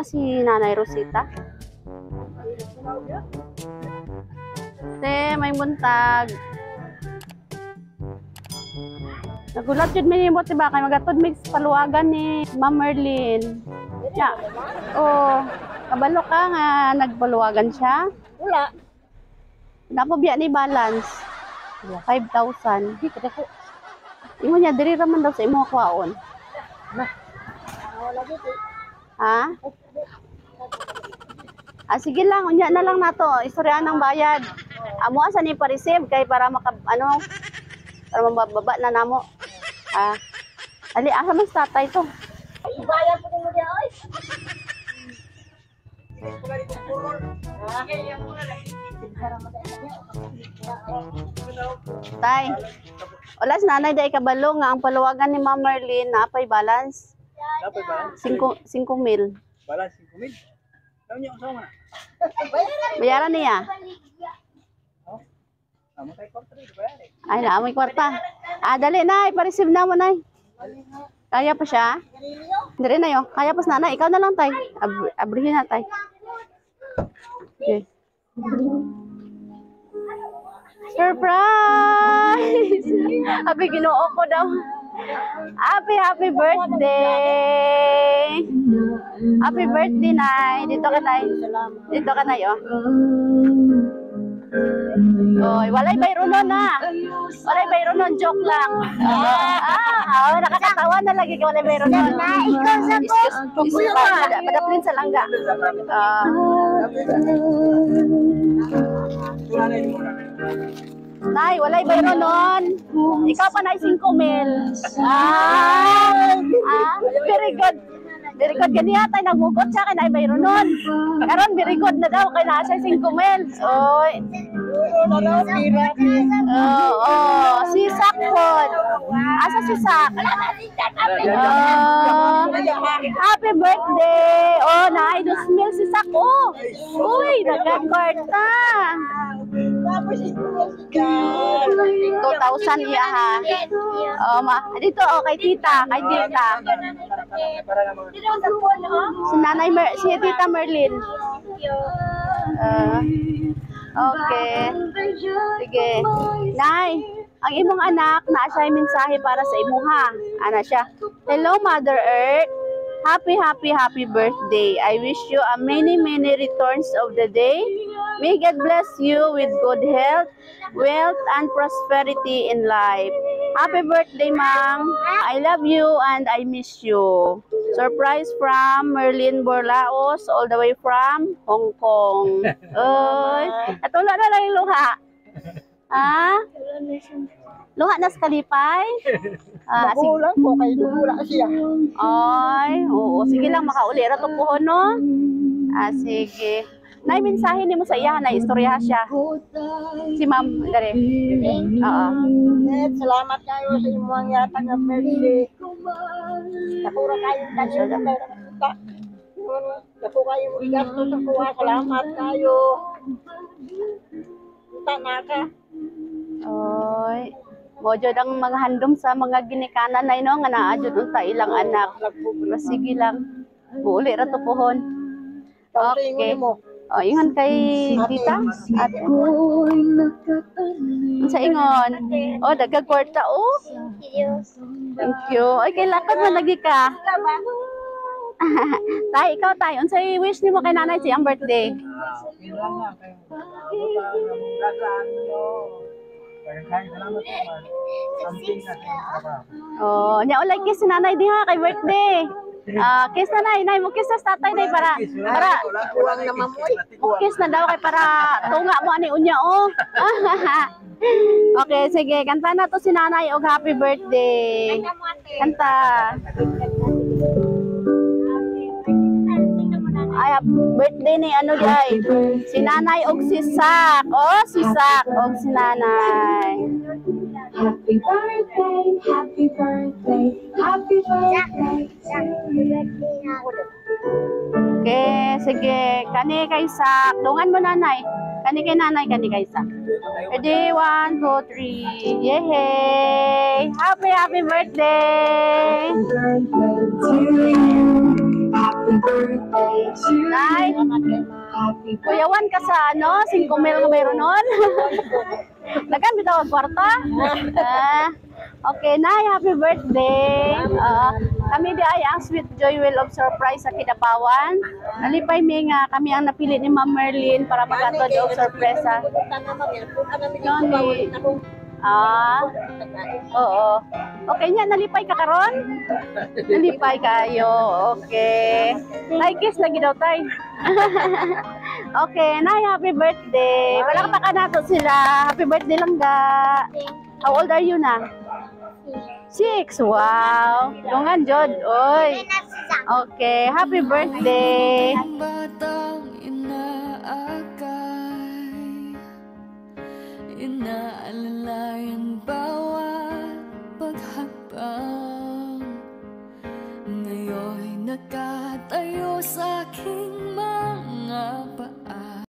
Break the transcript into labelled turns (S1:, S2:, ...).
S1: Si Nanay Rosita. Te, may buntag. Nagulat yun minimot, diba? Kaya magatod mix paluwagan ni Ma'am Merlin. Yeah. Oh, kabalo ka nga nagpaluwagan siya?
S2: Wala.
S1: Napabiya ni balance. 5,000. Imo niya, diri raman daw sa imo kwaon.
S2: Wala dito.
S1: Ha? Ah, sige lang, unya na lang nato. Istorya ng bayad. Amo asa ni pa-receive kay para para mababa na namo. Ah. Ali, asa man sa tatay to?
S2: Ibayad po mo diya oy.
S1: Tay. Wala si nanay day kabalo nga ang paluwagan ni Ma'am Merlin na apay balance.
S3: Dapat ba?
S1: 5,000.
S3: Balas 5,000. Tahu niyo sama na.
S1: Bayaran niya.
S3: Amo kay kontra di bayar.
S1: Ay, naamoy kwarta. Ah, dali na, ipa-receive na mo, nay. Kaya pa siya? Dali na yun. Kaya pa sa nanay. Ikaw na lang, tay. Abrihin na, tay. Okay. Surprise! Happy ginoo ko daw. Happy birthday! Happy birthday, nay. Dito ka, nay. Dito ka, nay, oh. Oy, walay bayro nun na. Walay bayro nun, joke lang. Nakakatawa na lagi ka walay bayro nun.
S2: Ikaw sa ko.
S1: Padaplin sa langga. Nay, walay bayro nun. Ikaw pa na 5,000. Very good. Very good kaniya tayo nagmugot siya kay na bayro nun. Karon very good na daw kay nasa 5,000. Oy. Si Sak pod. Asa si Sak? Happy birthday. Oh, na idol smell si Sak. Uy, nagkakwarta. 2,000 iya ha. Dito kay tita, si Tita Merlin. Okay. Sige. Nay, ang imong anak na siya mensahe para sa imuha. Ana siya. Hello Mother Earth. Happy birthday. I wish you a many returns of the day. May God bless you with good health, wealth, and prosperity in life. Happy birthday, Ma'am. I love you and I miss you. Surprise from Merlin Borlaos all the way from Hong Kong. Oy, atula na lang yung luha. Ha? Luha na sa kalipay?
S2: Magulang po kay dugula siya.
S1: Ay, oo. Sige lang, makauli. Rato po, no? Sige. Nay, mensahe ni mo sa iya na istorya siya. Si Ma'am, dari. Oo.
S2: Salamat kayo sa inyong yata nga birthday. Nakura kayo tayo sa pera kita. Naku kayo igasto sa kuha. Salamat kayo. Punta na ka.
S1: Oy. Mojo ang mga handom sa mga ginikanan na ino nga naadyon unta ilang anak. Sige lang. Buuli ra to pohon. Okay. Oh, ingon kay tita at sa ingon. Oh, dagag kwarta oh. Thank you. Ay kay lakad man lagi ka. Tay, ikaw tay, unsay wish nimo kay nanay siyang birthday? Oh, nya ulay kiss si nanay diha kay birthday. Kiss na nay mo kiss sa tatay nay para
S2: Kuwang naman mo.
S1: kiss na daw kay para tunga mo ani unya oh. Okay, sige, kanta na to si nanay og happy birthday. Kanta. Ay, birthday ni ano di ay si nanay og si Sak. Oh, si Sak og si nanay.
S4: Happy birthday, happy birthday, happy birthday to you.
S1: Okay, sige. Kani kay Sak. Dungan mo nanay. Kani kay nanay, kani kay Sak. Ready, 1, 2, 3. Yay! Happy birthday!
S4: Happy birthday to you. Happy birthday to
S1: Nay,
S4: you. Happy
S1: kuyawan ka sa ano, 5 mil nga mayroon nun. Lagan bitaw ang kwarta. Ah, okay, Nay, happy birthday. Kami di ay ang Sweet Joy Will of Surprise sa Kidapawan. Nalipay mi nga kami ang napili ni Ma'am Merlin para mag-atod og sorpresa. Oo. Okay nya, nalipay ka karon? Nalipay kayo. Okay. Tay, kiss lagi daw, tay. Okay, Nay, happy birthday. Palakpakan nato sila. Happy birthday lang ga. How old are you na? 6. Wow. Dungan jod. Oy. Okay, happy birthday.
S5: Batang inaakay, inaalalayan bawat paghakbang. Ngayon'y nakatayo sa aking